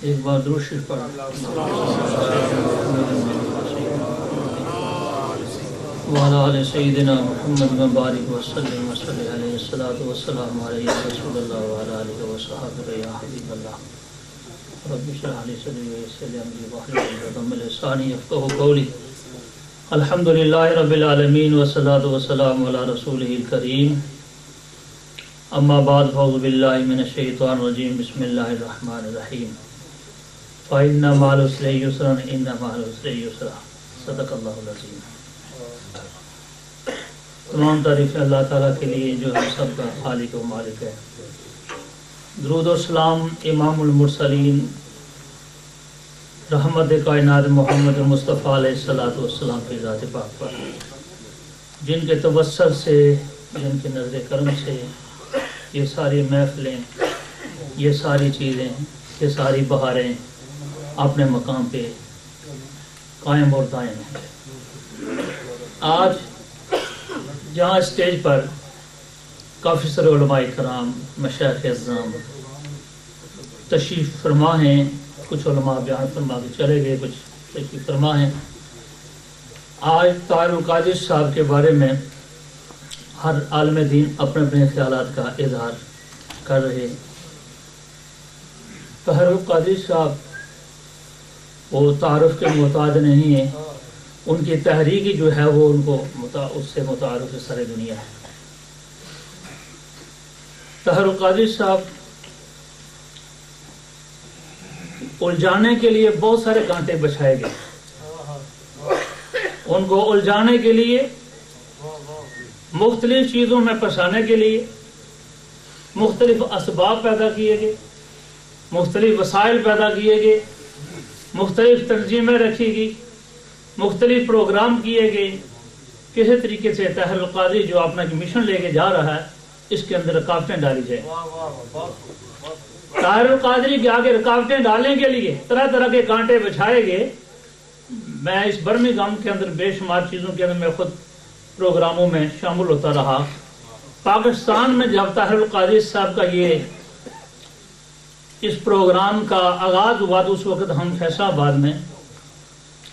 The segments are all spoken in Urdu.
ایک بار درود شریف پڑھ وعلی آل سیدنا محمد مبارک وسلم وصلی علیہ الصلوۃ والسلام علیہ رسول اللہ وعلی آلہ وصحبہ یا حبیب اللہ رب اشرح لی صدری ویسر لی امری واحلل عقدۃ من لسانی یفقهوا قولی الحمد للہ رب العالمین والصلاۃ والسلام علی رسولہ الکریم اما بعد فاعوذ باللہ من الشیطان الرجیم بسم اللہ الرحمن الرحیم فإن مع العسر یسرا ان مع العسر یسرا صدق اللہ العظیم۔ تمام تعریفیں اللہ تعالیٰ کے لیے جو ہم سب کا خالق و مالک ہے۔ درود و سلام امام المرسلین رحمت کائنات محمد مصطفیٰ علیہ الصلوۃ والسلام کی ذات پاک پر، جن کے توسل سے، جن کے نظر کرم سے یہ ساری محفلیں، یہ ساری چیزیں، یہ ساری بہاریں اپنے مقام پہ قائم اور دائم ہیں۔ آج جہاں اسٹیج پر کافی سارے علماء کرام، مشائخ اعظام تشریف فرما ہیں، کچھ علماء بیان فرما کے چلے گئے، کچھ تشریف فرما ہیں۔ آج طاہر القادری صاحب کے بارے میں ہر عالم دین اپنے اپنے خیالات کا اظہار کر رہے۔ طاہر القادری صاحب وہ تعارف کے محتاج نہیں ہیں، ان کی تحریک جو ہے وہ ان کو اس سے متعارف سارے دنیا ہے۔ طاہر القادری صاحب الجھانے کے لیے بہت سارے کانٹے بچھائے گئے، ان کو الجھانے کے لیے، مختلف چیزوں میں پھنسانے کے لیے مختلف اسباب پیدا کیے گئے، مختلف وسائل پیدا کیے گئے، مختلف تنظیمیں رکھی گئی، مختلف پروگرام کیے گئے۔ کسی طریقے سے طاہر القادری جو اپنا مشن لے کے جا رہا ہے اس کے اندر رکاوٹیں ڈالی جائیں۔ طاہر القادری کے آگے رکاوٹیں ڈالنے کے لیے طرح طرح کے کانٹے بچھائے گئے۔ میں اس برمنگھم کے اندر بے شمار چیزوں کے اندر میں خود پروگراموں میں شامل ہوتا رہا۔ پاکستان میں جب طاہر القادری صاحب کا یہ اس پروگرام کا آغاز ہوا تو اس وقت ہم فیصل آباد میں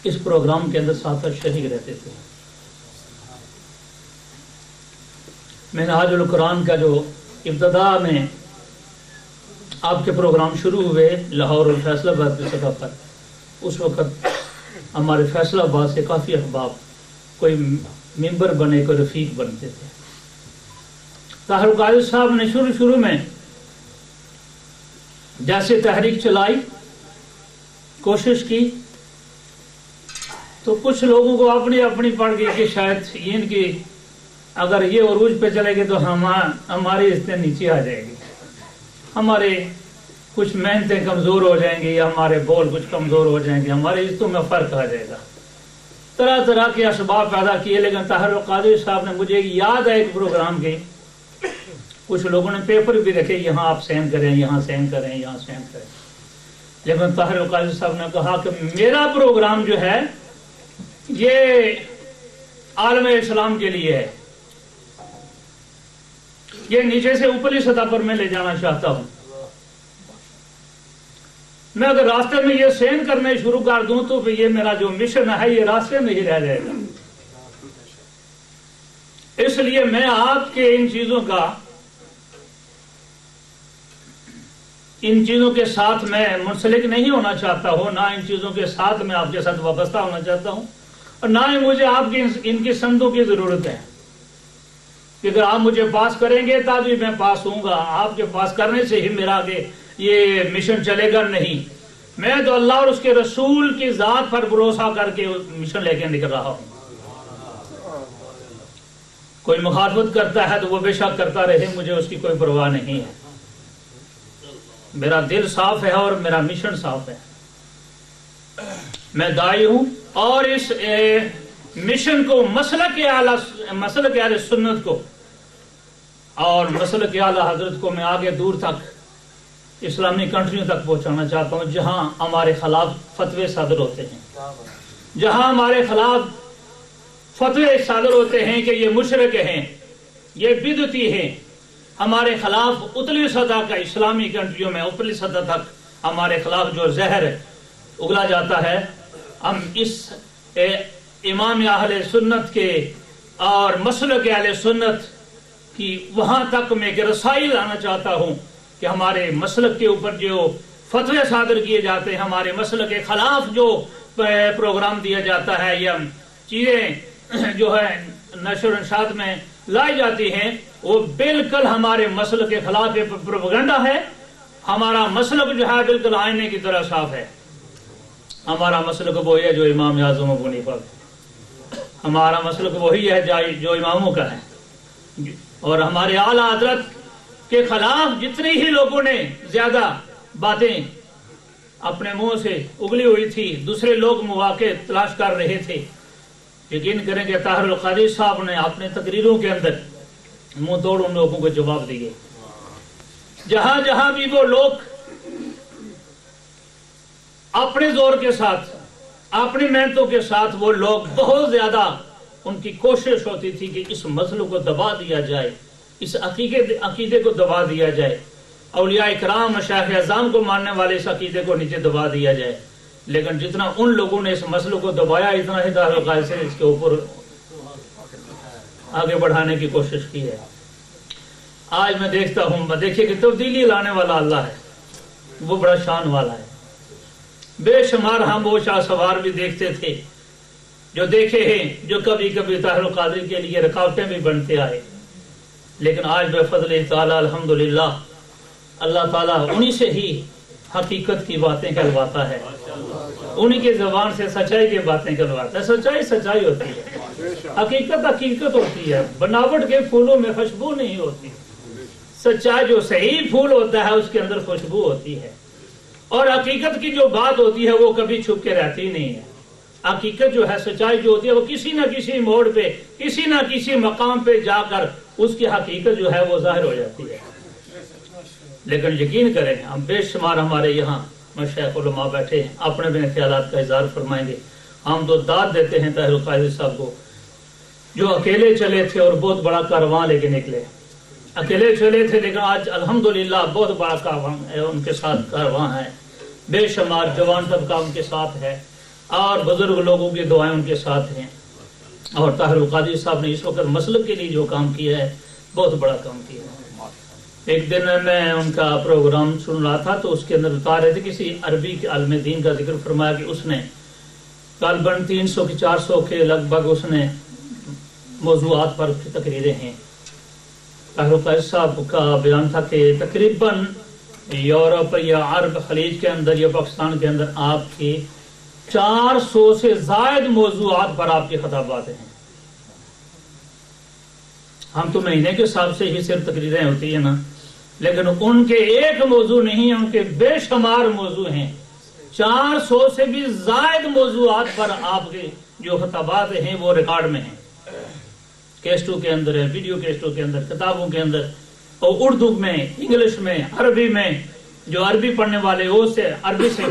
اس پروگرام کے اندر ساتھ شریک رہتے تھے۔ منہاج القرآن کا جو ابتدا میں آپ کے پروگرام شروع ہوئے لاہور اور فیصل آباد کی سطح پر، اس وقت ہمارے فیصل آباد سے کافی احباب کوئی ممبر بنے، کوئی رفیق بنتے تھے۔ طاہر القادری صاحب نے شروع میں جیسے تحریک چلائی، کوشش کی، تو کچھ لوگوں کو اپنی پڑ گئی کہ شاید ان کی اگر یہ عروج پہ چلے گی تو ہماری عزتیں نیچے آ جائے گی، ہمارے کچھ محنتیں کمزور ہو جائیں گی، یا ہمارے بول کچھ کمزور ہو جائیں گے، ہماری عزتوں میں فرق آ جائے گا۔ طرح طرح کے اسباب پیدا کیے، لیکن طاہر القادری صاحب نے، مجھے یاد ہے ایک پروگرام کے کچھ لوگوں نے پیپر بھی رکھے، یہاں آپ سین کریں، یہاں سین کریں، یہاں سین کریں، لیکن طاہر القادری صاحب نے کہا کہ میرا پروگرام جو ہے یہ عالم اسلام کے لیے ہے، یہ نیچے سے اوپرلی سطح پر میں لے جانا چاہتا ہوں۔ میں اگر راستے میں یہ سین کرنے شروع کر دوں تو یہ میرا جو مشن ہے یہ راستے میں ہی رہ جائے گا۔ اس لیے میں آپ کے ان چیزوں کے ساتھ میں منسلک نہیں ہونا چاہتا ہوں، نہ ان چیزوں کے ساتھ میں آپ کے ساتھ وابستہ ہونا چاہتا ہوں، اور نہ ہی مجھے آپ کی ان کی سندوں کی ضرورت ہے کہ اگر آپ مجھے پاس کریں گے تبھی میں پاس ہوں گا، آپ کے پاس کرنے سے ہی میرا آگے یہ مشن چلے گا، نہیں۔ میں تو اللہ اور اس کے رسول کی ذات پر بھروسہ کر کے مشن لے کے نکل رہا ہوں۔ کوئی مخالفت کرتا ہے تو وہ بے شک کرتا رہے، مجھے اس کی کوئی پرواہ نہیں ہے۔ میرا دل صاف ہے اور میرا مشن صاف ہے، میں داعی ہوں، اور اس مشن کو مسلک اہل سنت کو اور مسلک اعلی حضرت کو میں آگے دور تک اسلامی کنٹریوں تک پہنچانا چاہتا ہوں، جہاں ہمارے خلاف فتوے صادر ہوتے ہیں، جہاں ہمارے خلاف فتوے صادر ہوتے ہیں کہ یہ مشرک ہیں، یہ بدعتی ہیں، ہمارے خلاف اتلی سطح کا اسلامی کنٹریوں میں اوپرلی سطح تک ہمارے خلاف جو زہر اگلا جاتا ہے، ہم اس امام اہل سنت کے اور مسلک اہل سنت کی وہاں تک میں کہ رسائی لانا چاہتا ہوں کہ ہمارے مسلک کے اوپر جو فتوے صادر کیے جاتے ہیں، ہمارے مسلک کے خلاف جو پروگرام دیا جاتا ہے یا چیزیں جو ہے نشر و نشاط میں لائی جاتی ہیں، وہ بالکل ہمارے مسلک کے خلاف پروپیگنڈا ہے۔ ہمارا مسلک جو ہے بالکل آئینے کی طرح صاف ہے۔ ہمارا مسلک وہی ہے جو امام اعظم ابو حنیفہ کا، ہمارا مسلک وہی ہے جو اماموں کا ہے، اور ہمارے اعلیٰ حضرت کے خلاف جتنے ہی لوگوں نے زیادہ باتیں اپنے منہ سے اگلی ہوئی تھی، دوسرے لوگ مواقع تلاش کر رہے تھے، یقین کریں کہ طاہر القادری صاحب نے اپنے تقریروں کے اندر منہ توڑ ان لوگوں کو جواب دیے۔ جہاں جہاں بھی وہ لوگ اپنے زور کے ساتھ، اپنی محنتوں کے ساتھ، وہ لوگ بہت زیادہ ان کی کوشش ہوتی تھی کہ اس مسئلے کو دبا دیا جائے، اس عقیدے کو دبا دیا جائے، اولیاء اکرام مشایخ اعظام کو ماننے والے اس عقیدے کو نیچے دبا دیا جائے۔ لیکن جتنا ان لوگوں نے اس مسئلے کو دبایا، اتنا ہی طاہر القادری سے اس کے اوپر آگے بڑھانے کی کوشش کی ہے۔ آج میں دیکھتا ہوں، دیکھیے کہ تبدیلی لانے والا اللہ ہے، وہ بڑا شان والا ہے۔ بے شمار ہم وہ شاہ سوار بھی دیکھتے تھے جو دیکھے ہیں، جو کبھی کبھی طاہر القادری کے لیے رکاوٹیں بھی بنتے آئے، لیکن آج بے فضل تعالیٰ الحمدللہ اللہ تعالیٰ انہی سے ہی حقیقت کی باتیں کہلواتا ہے، انہی کے زبان سے سچائی کی باتیں کہلواتا ہے۔ سچائی سچائی ہوتی ہے، حقیقت حقیقت ہوتی ہے، بناوٹ کے پھولوں میں خوشبو نہیں ہوتی۔ سچائی جو صحیح پھول ہوتا ہے اس کے اندر خوشبو ہوتی ہے، اور حقیقت کی جو بات ہوتی ہے وہ کبھی چھپ کے رہتی نہیں ہے۔ حقیقت جو ہے، سچائی جو ہوتی ہے، وہ کسی نہ کسی موڑ پہ، کسی نہ کسی مقام پہ جا کر اس کی حقیقت جو ہے وہ ظاہر ہو جاتی ہے۔ لیکن یقین کریں، ہم بے شمار ہمارے یہاں مشایخ علماء بیٹھے ہیں، اپنے اپنے خیالات کا اظہار فرمائیں گے۔ ہم تو داد دیتے ہیں طاہر القادری صاحب کو، جو اکیلے چلے تھے اور بہت بڑا کاروان لے کے نکلے۔ اکیلے چلے تھے لیکن آج الحمدللہ بہت بڑا کاروان ہے، ان کے ساتھ کاروان ہے، بے شمار جوان طبقہ ان کے ساتھ ہے، اور بزرگ لوگوں کی دعائیں ان کے ساتھ ہیں۔ اور طاہر القادری صاحب نے اس وقت مسلک کے لیے جو کام کیا ہے، بہت بڑا کام کیا ہے۔ ایک دن میں ان کا پروگرام سن رہا تھا تو اس کے اندر بتا رہے تھے، کسی عربی کے عالم دین کا ذکر فرمایا کہ اس نے غالباً 300 کی 400 کے لگ بھگ اس نے موضوعات پر تقریریں ہیں۔ طاہر القادری صاحب کا بیان تھا کہ تقریباً یورپ یا عرب خلیج کے اندر یا پاکستان کے اندر آپ کی 400 سے زائد موضوعات پر آپ کی خطابات ہیں۔ ہم تو مہینے کے حساب سے ہی صرف تقریریں ہوتی ہیں نا، لیکن ان کے ایک موضوع نہیں، ان کے بے شمار موضوع ہیں۔ 400 سے بھی زائد موضوعات پر آپ کے جو خطابات ہیں وہ ریکارڈ میں ہیں، کیسٹوں کے اندر ہے، ویڈیو کیسٹوں کے اندر، کتابوں کے اندر، اور اردو میں، انگلش میں، عربی میں۔ جو عربی پڑھنے والے وہ اس سے عربی سے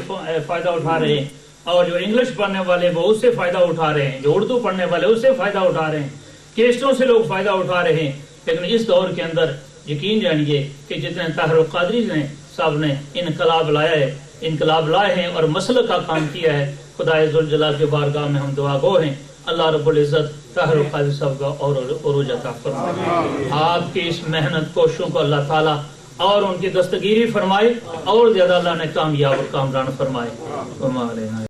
فائدہ اٹھا رہے ہیں، اور جو انگلش پڑھنے والے وہ اس سے فائدہ اٹھا رہے ہیں، جو اردو پڑھنے والے اس سے فائدہ اٹھا رہے ہیں، کیسٹوں سے لوگ فائدہ اٹھا رہے ہیں۔ لیکن اس دور کے اندر یقین جانیے کہ جتنے طاہر القادری صاحب نے انقلاب لایا ہے، انقلاب لائے ہیں اور مسلک کا کام کیا ہے، خدائے ذوالجلال کے بارگاہ میں ہم دعا گو ہیں، اللہ رب العزت طاہر القادری صاحب کا اور عروج عطا فرمائے۔ آپ کی اس محنت کوششوں کو اللہ تعالیٰ اور ان کی دستگیری فرمائے، اور زیادہ اللہ نے کامیاب اور کامران فرمائے۔